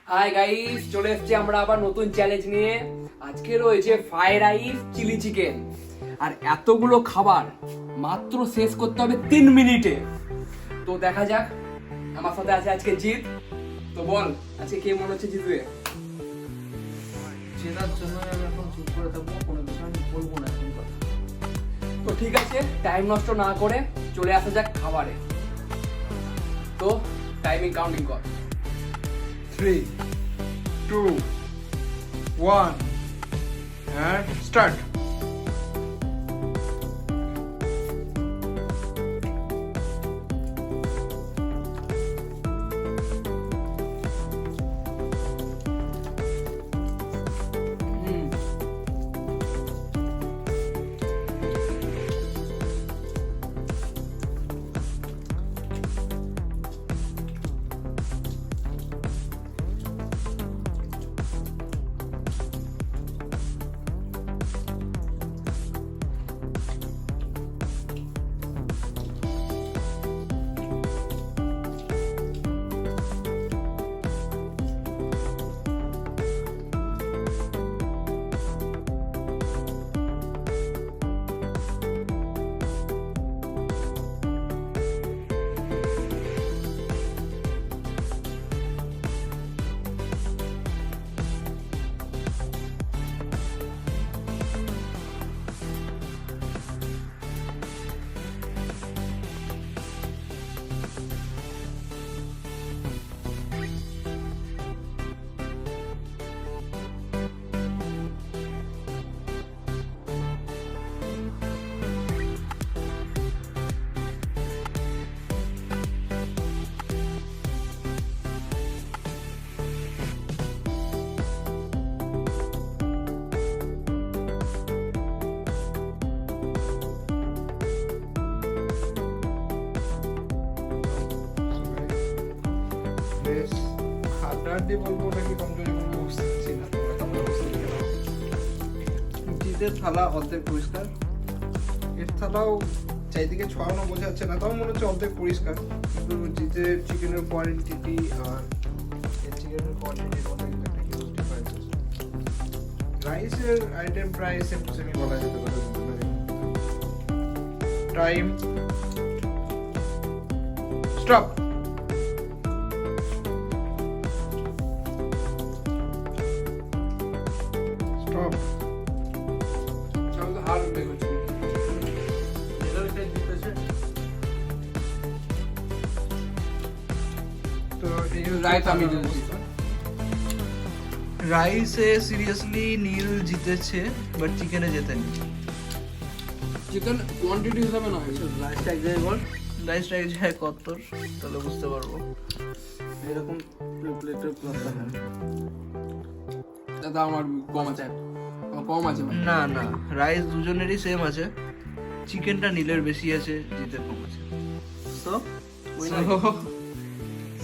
Hi guys, চলে এসেছি আমরা আবার নতুন চ্যালেঞ্জ নিয়ে। আজকে রয়েছে ফ্রাইড রাইস, চিলি চিকেন আর এতগুলো খাবার মাত্র শেষ করতে হবে 3 মিনিটে। তো দেখা যাক। আমার সাথে আছে আজকে জিৎ। তো বল, আজকে কে মনে হচ্ছে জিতবে? জেতার জন্য আমি এখন চুপ করে থাকবো, কোনো কিছু আমি বলবো না এখন কথা। তো ঠিক আছে, টাইম নষ্ট না করে চলে আসা যাক খাবারে। তো টাইমিং কাউন্টিং কর। 3, 2, 1 and start. বেশ হাড্ডাহাড্ডি বলবো নাকি কমজোরি বলবো বুঝতে পারছি না। তোমরা বুঝতে পারো। জিতের থালা অর্ধেক পরিষ্কার, এর থালাও চারিদিকে ছড়ানো বোঝা যাচ্ছে না, তাও মনে হচ্ছে অর্ধেক পরিষ্কার। কিন্তু জিতের চিকেনের কোয়ান্টিটি আর এর চিকেনের কোয়ান্টিটির মধ্যে কিন্তু একটা হিউজ ডিফারেন্স আছে। রাইসের আইটেম প্রায় সেম টু সেমই বলা যেতে পারে। Time stop. স্টপ। আমি তো হার বের করছি। জেতার জিতেছে। তো এই হচ্ছে রাইস আমি থালার জিতেছি। অবস্থা। রাইসে সিরিয়াসলি নীল জিতেছে, বাট চিকেনে জেতেনি। চিকেন কোয়ান্টিটি হিসাবে নয়, লাস্ট এক জায়গায় বল, রাইসটা এক জায়গায় কত্তর, তাহলে বুঝতে পারবো। এরকম প্লেটের প্লটটা হয়। দাদা আমার কম আছে, আমার কম আছে ভাই। না না, রাইস দুজনেরই সেম আছে, চিকেনটা নীলের বেশি আছে, জিতের কম আছে। তো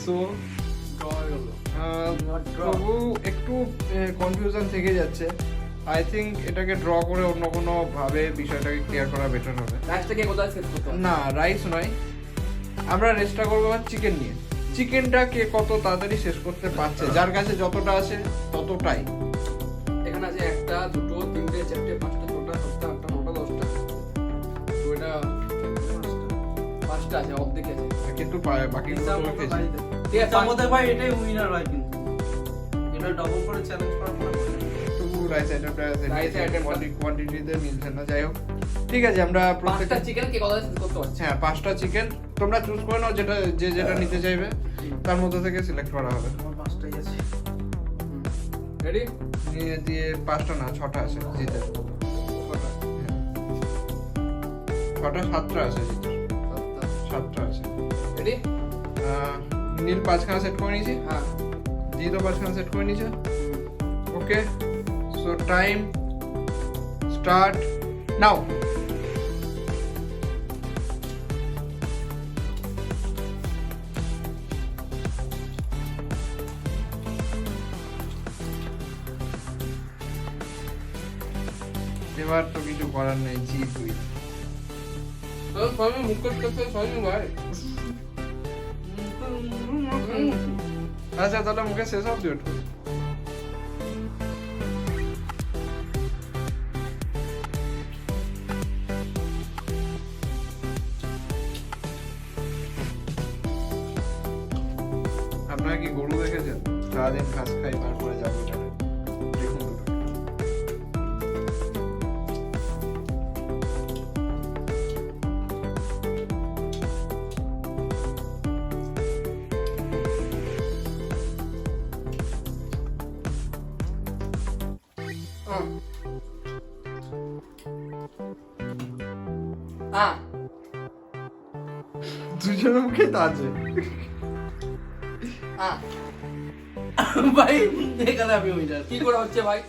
সো তবু একটু কনফিউশন থেকে যাচ্ছে। আই থিঙ্ক এটাকে ড্র করে অন্য কোনো ভাবে বিষয়টাকে ক্লিয়ার করা বেটার হবে। রাইসটাকে কোথায় শেষ করতে হবে? না, রাইস নয়, আমরা রেস্টটা করবো চিকেন নিয়ে। চিকেনটা কে কত তাড়াতাড়ি শেষ করতে পারছে, যার কাছে যতটা আছে ততটাই। এখানে আছে 1, 2, 3, 4, 5, 6, 7, 8, 9, 10টা। তো এটা 5টা আছে, অর্ধেক আছে। কিন্তু বাকিগুলো হিসাব তো মতো খেয়েছি। বাড়িতে। ঠিক আছে, হিসাব মতো ভাই এটাই উইনার হয় কিন্তু। এটা ডাবল করে চ্যালেঞ্জ করার পরে তবু রাইস আইটেমটা Rice item টা। কোয়ান্টিটিতে মিলছে না, যাই হোক ঠিক আছে। আমরা 5টা প্রত্যেকটা চিকেন কে কোথায় শেষ করতে পারছে? হ্যাঁ 5টা চিকেন তোমরা চুজ করে নাও, যেটা যেটা নিতে চাইবে তার মধ্যে থেকে সিলেক্ট করা হবে। আমার 5টাই আছে। রেডি? নিয়ে দিয়ে 5টা না 6টা আছে জিতের। 6টা 7টা আছে জিতের, 7টা আছে। রেডি? নীল 5খানা সেট করে নিয়েছি, হ্যাঁ। জিতও 5খানা সেট করে নিয়েছে। ওকে, সো টাইম স্টার্ট নাও। এবার তো কিছু করার নেই, জিত তুই। মুখ করতে ভাই। আচ্ছা তাহলে মুখে শেষ অব্দি ওয়েট করি। আপনারা কি গরু দেখেছেন? সারাদিন ঘাস খাই, তারপরে যাবো এখানে। দেখুন দুটোকে। দুজনের মুখে তো আছে। ভাই এখানে আমি উইনার। কি করে হচ্ছে ভাই?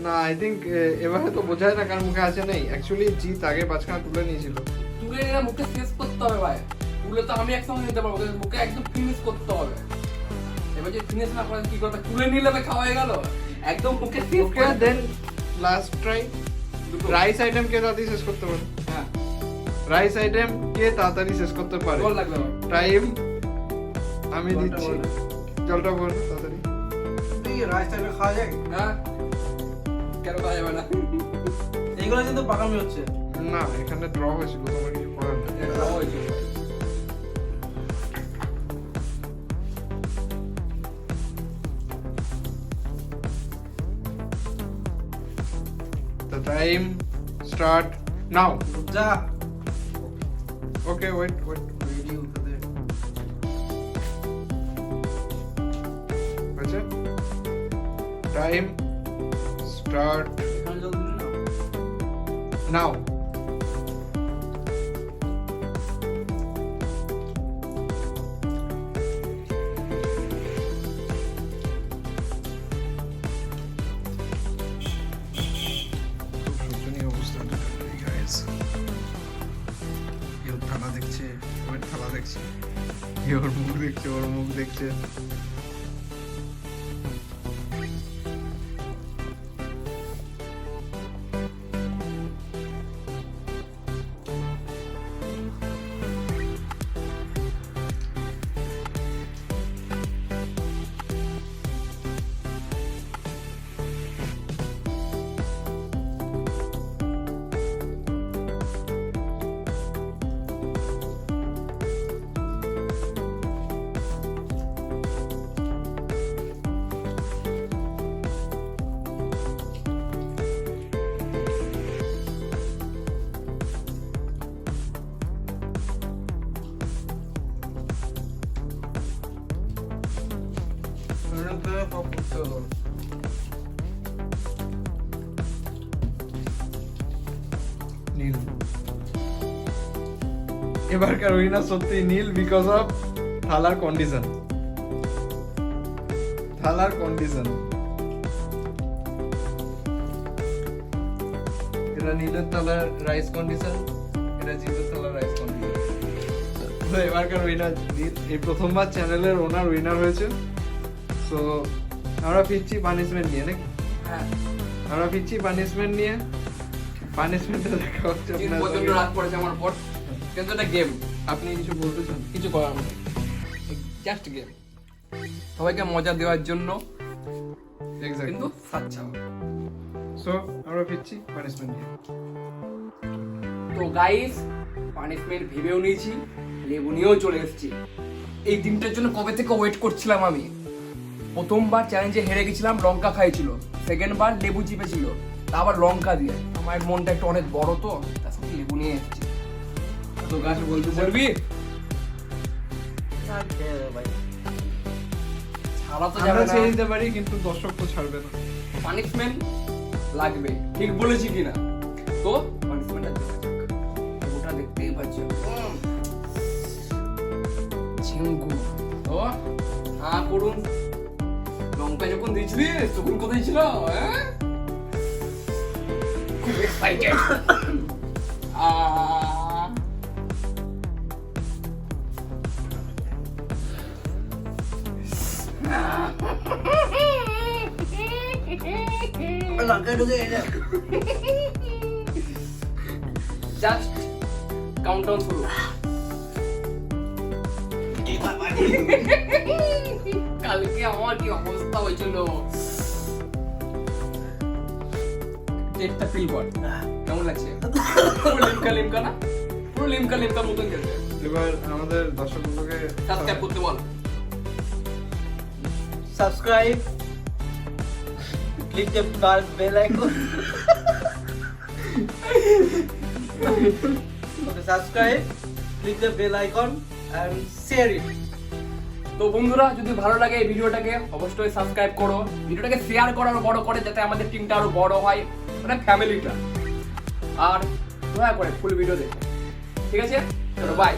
না আই থিঙ্ক এবারে তো বোঝায় না কার মুখে আছে নেই। অ্যাকচুয়ালি জিত আগে পাঁচখানা তুলে নিয়েছিল। তুলে নিয়ে মুখে শেষ করতে হবে ভাই। তুলে তো আমি একসঙ্গে নিতে পারবো, কিন্তু মুখে একদম ফিনিশ করতে হবে। এবার যে ফিনিশ না করে কি করবে? তুলে নিলে তো খাওয়া হয়ে গেল। একদম মুখে শেষ ওকে করে দেন লাস্ট ট্রাই। দুটো। রাইস আইটেম কে তাড়াতাড়ি শেষ করতে পারে? হ্যাঁ, রাইস আইটেম কে তাড়াতাড়ি শেষ করতে পারে? জল লাগবে আমার। টাইম আমি জলটা দিচ্ছি। বল। জলটা বল তাড়াতাড়ি। এই রাইস টাইপের খাওয়া যায়? হ্যাঁ, কেন খাওয়া যাবে না? এইগুলো কিন্তু পাকামি হচ্ছে। না এখানে ড্র হয়েছিল, তোমার কিছু করার নেই। এটা হয়েছে। The time start now. যা Okay, wait. রেডি হতে দে। হয়েছে? Time start এখানে জল দিলি না? now. খুব শোচনীয় অবস্থা guys. কেউ থালা দেখছে, ওর থালা দেখছে, কেউ ওর মুখ দেখছে, ওর মুখ দেখছে। এরকম করে সব করতে হলো। নীল। এবারকার উইনার সত্যি নীল বিকজ অফ থালার কন্ডিশন। থালার কন্ডিশন। এটা নীলের থালার রাইস কন্ডিশন, এটা জিতের থালার রাইস কন্ডিশন। তো এবারকার উইনার নীল। এই প্রথমবার চ্যানেলের ওনার উইনার হয়েছে। সো আমরা ফিরছি পানিশমেন্ট নিয়ে নাকি? হ্যাঁ, আমরা ফিরছি পানিশমেন্ট নিয়ে। পানিশমেন্টে দেখা হচ্ছে দিন আপনার পর্যন্ত সঙ্গে। রাত পড়েছে আমার পর, কিন্তু এটা গেম, আপনি কিছু বলতে চান? কিছু করার নেই, জাস্ট গেম, সবাইকে মজা দেওয়ার জন্য, কিন্তু সাচ্চা। সো আমরা ফিরছি পানিশমেন্ট নিয়ে। তো গাইস, পানিশমেন্ট ভেবেও নিয়েছি, লেবু নিয়েও চলে এসেছি। এই দিনটার জন্য কবে থেকে ওয়েট করছিলাম আমি। প্রথমবার চ্যালেঞ্জে হেরে গেছিলাম, লঙ্কা খাইছিল। সেকেন্ড বার লেবু চিপেছিল, তা আবার লঙ্কা দিয়ে। আমার মনটা একটু অনেক বড়, তো তার সাথে লেবু নিয়ে এসেছি। তো গাছ বলবি আর খেয়ে দে ভাই। ছাড়া তো আমরা যাবে ছেড়ে না, দিতে পারি কিন্তু দর্শক তো ছাড়বে না। পানিশমেন্ট লাগবে, ঠিক বলেছি কিনা? তো পানিশমেন্টটা দেওয়া যাক। লেবুটা দেখতেই পাচ্ছ, ঝিঙ্গু। তো হ্যাঁ করুন, লঙ্কা যখন দিয়েছিলিস তখন কোথায় ছিল? হ্যাঁ, খুব এক্সাইটেড। লঙ্কা ঢুকে গেছে। জাস্ট কাউন্টডাউন শুরু। কালকে আমার আমার কি অবস্থা হয়েছিল। টেস্টটা ফিল কর, কেমন লাগছে? পুরো লিমকা লিমকা না, পুরো লিমকা লিমকা মতন খেলছে। এবার আমাদের দর্শকগুলোকে সাবস্ক্রাইব করতে বল। Subscribe, click the bell icon. Okay, subscribe, click the bell icon and share it. তো বন্ধুরা, যদি ভালো লাগে এই ভিডিওটাকে অবশ্যই সাবস্ক্রাইব করো, ভিডিওটাকে শেয়ার করো আরো বড় করে, যাতে আমাদের টিমটা আরো বড় হয়, মানে ফ্যামিলিটা। আর দয়া করে ফুল ভিডিও দেখো, ঠিক আছে? চলো বাই।